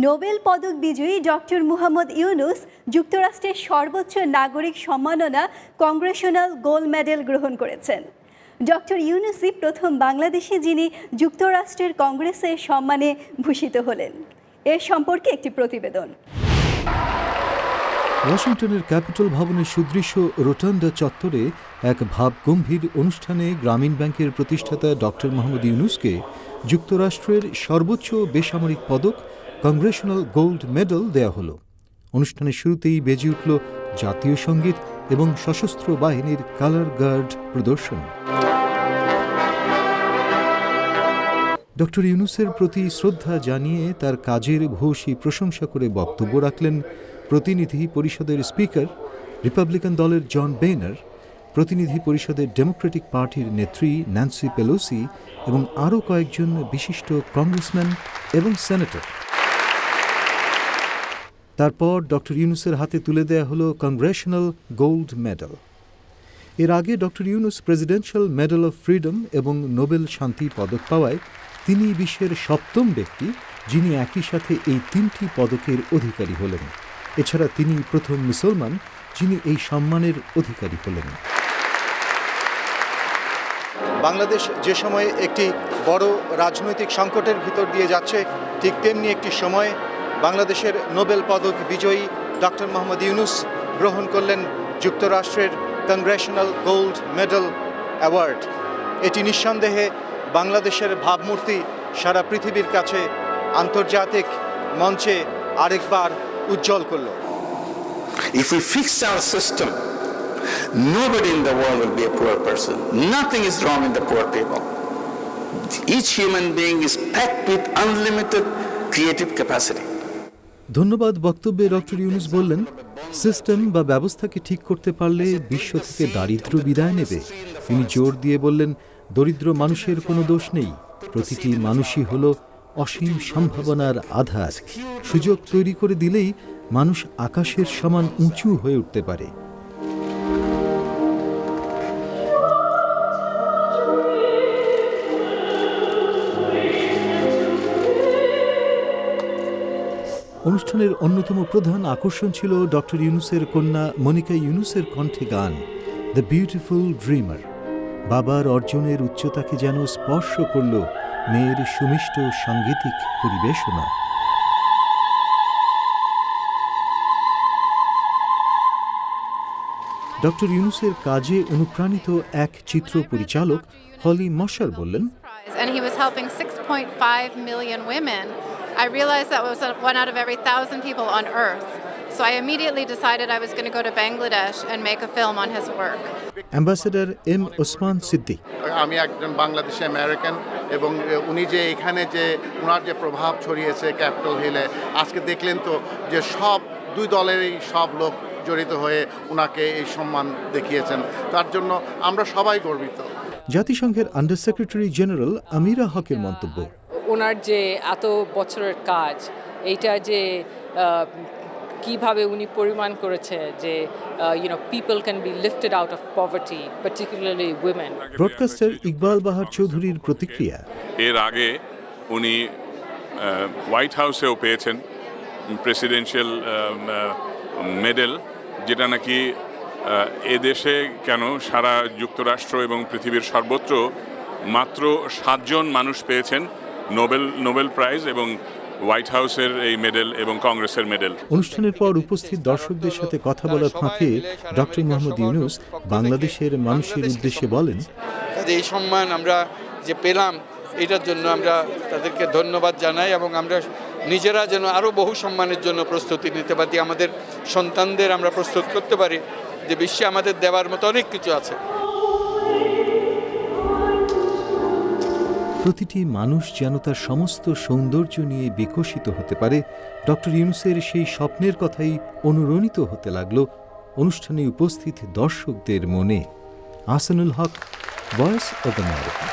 Nobel পদক বিজয়ী doctor Muhammad Yunus যুক্তরাষ্ট্রের সর্বোচ্চ নাগরিক সম্মাননা কংগ্রেশনাল গোল্ড মেডেল গ্রহণ করেছেন। ডক্টর ইউনুসই প্রথম বাংলাদেশি যিনি যুক্তরাষ্ট্রের কংগ্রেসের সম্মানে ভূষিত হলেন। এ সম্পর্কে একটি প্রতিবেদন। ওয়াশিংটনের ক্যাপিটল ভবনের সুদৃশ্য রোটান্ডা চত্বরে এক ভাবগম্ভীর অনুষ্ঠানে গ্রামীণ ব্যাংকের প্রতিষ্ঠাতা ডক্টর মুহাম্মদ ইউনুসকে যুক্তরাষ্ট্রের সর্বোচ্চ বেসামরিক পদক কংগ্রেশনাল গোল্ড মেডেল দেয়া হলো। অনুষ্ঠানের শুরুতেই বেজে উঠল জাতীয় সঙ্গীত এবং সশস্ত্র বাহিনীর কালার গার্ড প্রদর্শন। ডক্টর ইউনুসের প্রতি শ্রদ্ধা জানিয়ে তার কাজের ভূয়সী প্রশংসা করে বক্তব্য রাখলেন প্রতিনিধি পরিষদের স্পিকার রিপাবলিকান দলের জন বেইনার, প্রতিনিধি পরিষদের ডেমোক্রেটিক পার্টির নেত্রী ন্যান্সি পেলোসি এবং আরও কয়েকজন বিশিষ্ট কংগ্রেসম্যান এবং সেনেটর। তারপর ডক্টর ইউনুসের হাতে তুলে দেয়া হলো কংগ্রেশনাল গোল্ড মেডেল। এর আগে doctor Yunus presidential medal of freedom এবং নোবেল শান্তি পদক পাওয়ায় তিনি বিশ্বের সপ্তম ব্যক্তি যিনি একই সাথে এই তিনটি পদকের অধিকারী হলেন। এছাড়া তিনি প্রথম মুসলমান যিনি এই সম্মানের অধিকারী হলেন। বাংলাদেশ যে সময়ে একটি বড় রাজনৈতিক সংকটের ভিতর দিয়ে যাচ্ছে, ঠিক তেমনি একটি সময়ে বাংলাদেশের নোবেল পদক বিজয়ী ডক্টর মুহাম্মদ ইউনুস গ্রহণ করলেন যুক্তরাষ্ট্রের কংগ্রেশনাল গোল্ড মেডেল অ্যাওয়ার্ড। এটি নিঃসন্দেহে বাংলাদেশের ভাবমূর্তি সারা পৃথিবীর কাছে আন্তর্জাতিক মঞ্চে আরেকবার উজ্জ্বল করল। If we fix our system, nobody in the world will be a poor person. Nothing is wrong with the poor people. Each human being is packed with unlimited creative capacity. ধন্যবাদ বক্তব্যে ডক্টর ইউনুস বললেন, system বা ব্যবস্থাকে ঠিক করতে পারলে বিশ্ব থেকে দারিদ্র্য বিদায় নেবে। তিনি জোর দিয়ে বললেন, দরিদ্র মানুষের কোনো দোষ নেই, প্রতিটি মানুষই হলো অসীম সম্ভাবনার আধার। সুযোগ তৈরি করে দিলেই মানুষ আকাশের সমান উঁচু হয়ে উঠতে পারে। অনুষ্ঠানের অন্যতম প্রধান আকর্ষণ ছিল ডক্টর ইউনুসের কন্যা মনিকা ইউনুসের কণ্ঠে গান দ্য বিউটিফুল ড্রিমার। বাবার অর্জনের উচ্চতাকে যেন স্পর্শ করল মেয়ের সুমিষ্ট সাংগীতিক পরিবেশনা। ডক্টর ইউনুসের কাজে অনুপ্রাণিত এক চিত্র পরিচালক হলি মশার বললেন, And he was helping 6.5 million women. I realized that was 1 out of every 1,000 people on earth. So I immediately decided I was going to go to Bangladesh and make a film on his work. Ambassador M Osman Siddique, আমি একজন Bangladeshi American এবং উনি যে এখানে যে ওনার যে প্রভাব ছড়িয়েছে ক্যাপিটাল হিলে, আজকে দেখলেন তো যে সব দুই দলেরই সব লোক জড়িত হয়ে ওনাকে এই সম্মান দেখিয়েছেন। তার জন্য আমরা সবাই গর্বিত। জাতিসংঘের আন্ডার সেক্রেটারি জেনারেল আমিরা হকের মন্তব্য, ওনার যে এত বছরের কাজ, এইটা যে কিভাবে উনি পরিমাণ করেছে যে people can be lifted out of poverty, particularly women. Broadcaster Iqbal Bahar চৌধুরীর প্রতিক্রিয়া, এর আগে উনি হোয়াইট হাউসেও পেয়েছেন প্রেসিডেন্সিয়াল মেডেল, যেটা নাকি এদেশে কেন সারা যুক্তরাষ্ট্র এবং পৃথিবীর সর্বত্র মাত্র 7 জন মানুষ পেয়েছেন নোবেল প্রাইজ এবং হোয়াইট হাউসের এই মেডেল এবং কংগ্রেসের মেডেল। অনুষ্ঠানের পর উপস্থিত দর্শকদের সাথে কথা বলার ফাঁকে ডক্টর মুহাম্মদ ইউনুস বাংলাদেশের মানুষের উদ্দেশ্যে বলেন, এই সম্মান আমরা যে পেলাম এটার জন্য আমরা তাদেরকে ধন্যবাদ জানাই এবং আমরা নিজেরা যেন আরও বহু সম্মানের জন্য প্রস্তুতি নিতে পারি, আমাদের সন্তানদের আমরা প্রস্তুত করতে পারি যে বিশ্বে আমাদের দেওয়ার মতো অনেক কিছু আছে। প্রতিটি মানুষ যেন তার সমস্ত সৌন্দর্য নিয়ে বিকশিত হতে পারে, ডক্টর ইউনুসের সেই স্বপ্নের কথাই অনুরণিত হতে লাগল অনুষ্ঠানে উপস্থিত দর্শকদের মনে। আহসানুল হক, ভয়েস অব আমেরিকা।